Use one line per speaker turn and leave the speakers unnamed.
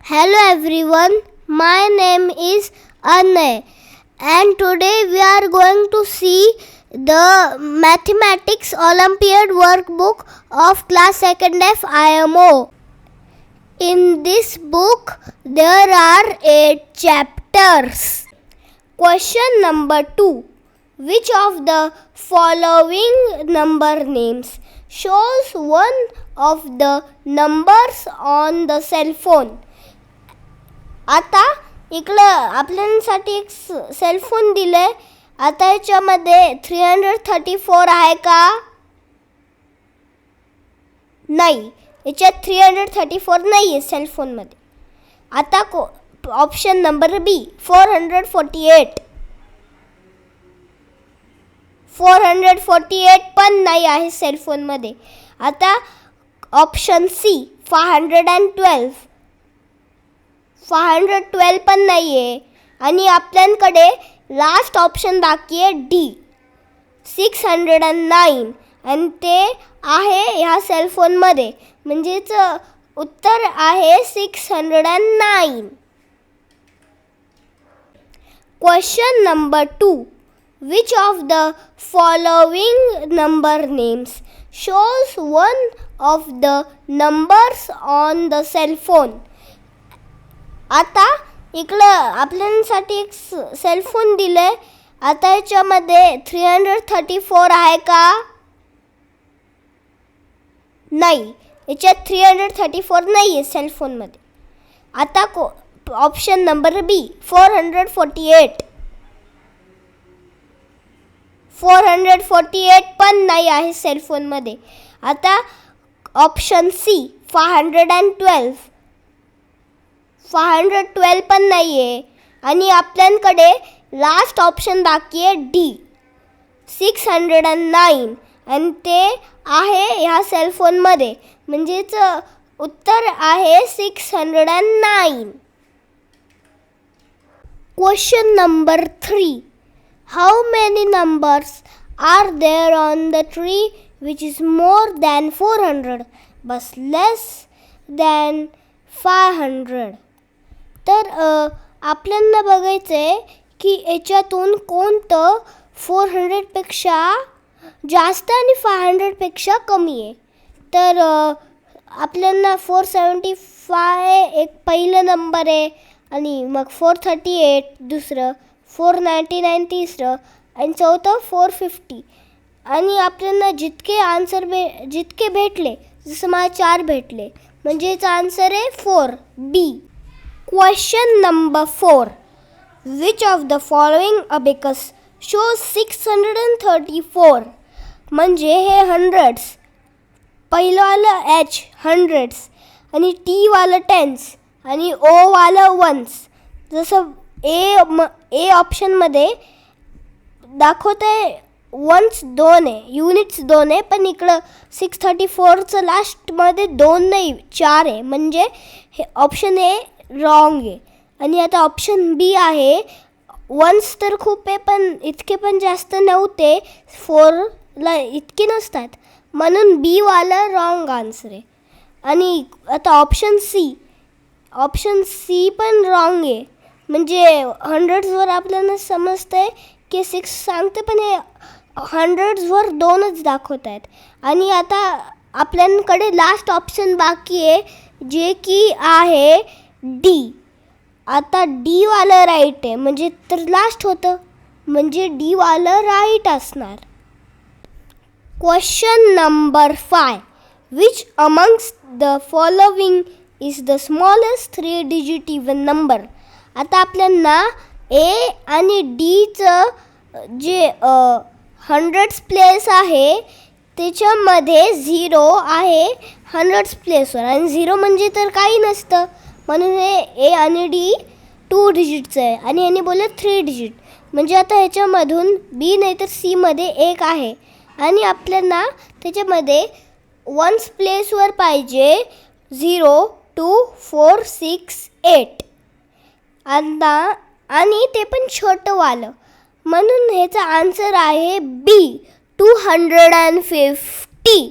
Hello everyone, my name is Anay and today we are going to see the Mathematics Olympiad workbook of class 2nd F IMO. In this book there are 8 chapters. Question number 2. Which of the following number names shows one of the numbers on the cell phone? आता इकडं आपल्यासाठी एक sale phone दिले. आता याच्यामध्ये 334 आहे का? नाही, याच्यात 334 नाही आहे सेल फोनमध्ये. आता ऑप्शन नंबर बी 448 पण नाही आहे सेल फोनमध्ये. आता ऑप्शन सी 512 पण नाही आहे. आणि आपल्याकडे लास्ट ऑप्शन बाकी आहे डी 609 आणि ते आहे ह्या सेल फोनमध्ये. म्हणजेच उत्तर आहे 609. Question number 2. Which of the following number names shows one of the numbers on the cell phone? आता इकडं आपल्यासाठी एक सेल फोन दिले. आता याच्यामध्ये 334 आहे का? नाही, याच्यात 334 नाही आहे सेल फोनमध्ये. आता ऑप्शन नंबर बी 448 पण नाही आहे सेल फोनमध्ये. आता ऑप्शन सी 512 पण नाही आहे. आणि आपल्याकडे लास्ट ऑप्शन बाकी आहे डी 609 आणि ते आहे ह्या सेल फोनमध्ये. म्हणजेच उत्तर आहे 609. Question number 3. How many numbers are there on the tree which is more than 400 but less than 500? तर आपल्याला बघायचं आहे की याच्यातून कोणतं 400पेक्षा जास्त आणि 500पेक्षा कमी आहे. तर आपल्याला 475 एक पहिलं नंबर आहे आणि मग 438 दुसरं, 499 तिसरं आणि चौथं 450. आणि आपल्याला जितके भेटले, जसं मला 4 भेटले, म्हणजेच आन्सर आहे 4 B. Question number 4. Which of the following abacus shows 634? म्हणजे हे हंड्रेड्स, पहिलंवालं एच हंड्रेड्स आणि टी वालं टेन्स आणि ओ वालं वन्स. जसं ए ऑप्शनमध्ये दाखवत आहे वन्स 2 आहे, युनिट्स 2 आहे, पण इकडं 634चं लास्टमध्ये 2 नाही 4 आहे. म्हणजे हे ऑप्शन ए रॉंग आहे. आणि आता ऑप्शन बी आहे वन्स तर खूप आहे पण इतके पण जास्त नव्हते, 4ला इतके नसतात, म्हणून बी वाला रॉंग आन्सर आहे. आणि आता ऑप्शन सी पण रॉंग आहे. म्हणजे हंड्रेड्सवर आपल्याला समजतं आहे की 6 सांगते पण हे हंड्रेड्सवर 2च दाखवत आहेत. आणि आता आपल्याकडे लास्ट ऑप्शन बाकी आहे जे की आहे डी. आता डी वालं राईट आहे, म्हणजे तर लास्ट होतं, म्हणजे डी वालं राईट असणार. Question number 5. Which amongst the following is the smallest 3-digit even number? आता आपल्याला ए आणि डीचं जे हंड्रेड्स प्लेस आहे त्याच्यामध्ये 0 आहे हंड्रेड्स प्लेसवर, आणि 0 म्हणजे तर काही नसतं, म्हणून हे ए आणि डी 2 डिजिटचं आहे. आणि ह्याने बोलले 3 digit, म्हणजे आता ह्याच्यामधून बी नाही तर सीमध्ये 1 आहे. आणि आपल्याला त्याच्यामध्ये वन्स प्लेसवर पाहिजे 0, 2, 4, 6, 8 आणि ते पण छोटं वालं, म्हणून ह्याचा आन्सर आहे बी 250.